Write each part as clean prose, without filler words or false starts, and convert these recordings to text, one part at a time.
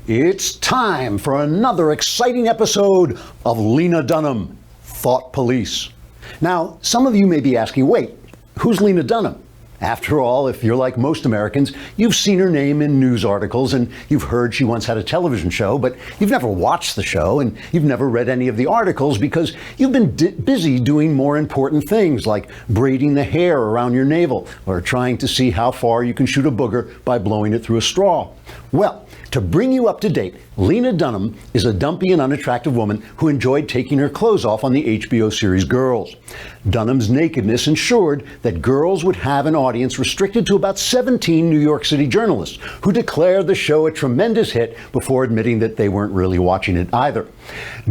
It's time for another exciting episode of Lena Dunham, Thought Police. Now, some of you may be asking, wait, who's Lena Dunham? After all, if you're like most Americans, you've seen her name in news articles and you've heard she once had a television show, but you've never watched the show and you've never read any of the articles because you've been busy doing more important things like braiding the hair around your navel or trying to see how far you can shoot a booger by blowing it through a straw. Well, to bring you up to date, Lena Dunham is a dumpy and unattractive woman who enjoyed taking her clothes off on the HBO series Girls. Dunham's nakedness ensured that Girls would have an audience restricted to about 17 New York City journalists who declared the show a tremendous hit before admitting that they weren't really watching it either.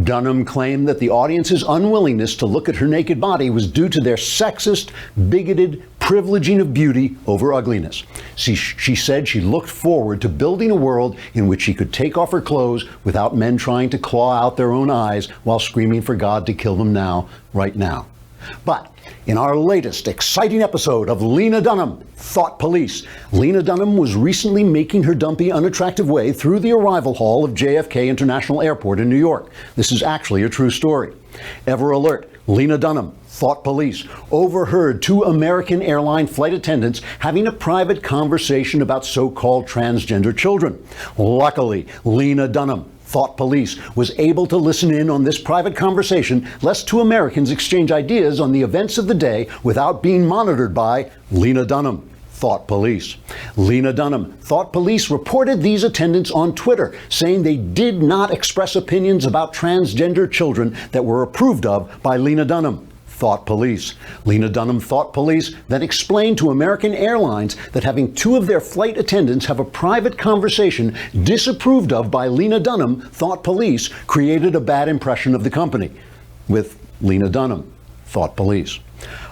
Dunham claimed that the audience's unwillingness to look at her naked body was due to their sexist, bigoted privileging of beauty over ugliness. She said she looked forward to building a world in which she could take off her clothes without men trying to claw out their own eyes while screaming for God to kill them now, right now. But in our latest exciting episode of Lena Dunham, Thought Police, Lena Dunham was recently making her dumpy, unattractive way through the arrival hall of JFK International Airport in New York. This is actually a true story. Ever alert, Lena Dunham, Thought Police, overheard two American airline flight attendants having a private conversation about so-called transgender children. Luckily, Lena Dunham, Thought Police, was able to listen in on this private conversation lest two Americans exchange ideas on the events of the day without being monitored by Lena Dunham, Thought Police. Lena Dunham, Thought Police, reported these attendants on Twitter, saying they did not express opinions about transgender children that were approved of by Lena Dunham, Thought Police. Lena Dunham, Thought Police, then explained to American Airlines that having two of their flight attendants have a private conversation disapproved of by Lena Dunham, Thought Police, created a bad impression of the company. With Lena Dunham, Thought Police.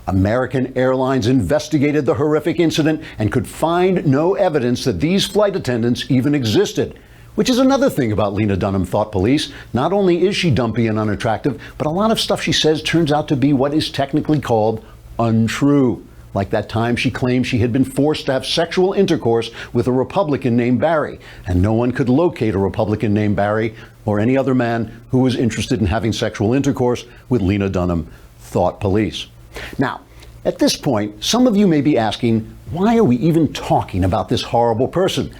American Airlines investigated the horrific incident and could find no evidence that these flight attendants even existed. Which is another thing about Lena Dunham, Thought Police. Not only is she dumpy and unattractive, but a lot of stuff she says turns out to be what is technically called untrue. Like that time she claimed she had been forced to have sexual intercourse with a Republican named Barry, and no one could locate a Republican named Barry or any other man who was interested in having sexual intercourse with Lena Dunham, Thought Police. Now, at this point, some of you may be asking, why are we even talking about this horrible person?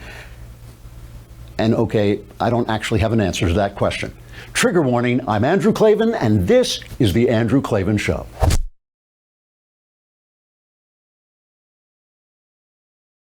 And okay, I don't actually have an answer to that question. Trigger warning, I'm Andrew Klavan, and this is The Andrew Klavan Show.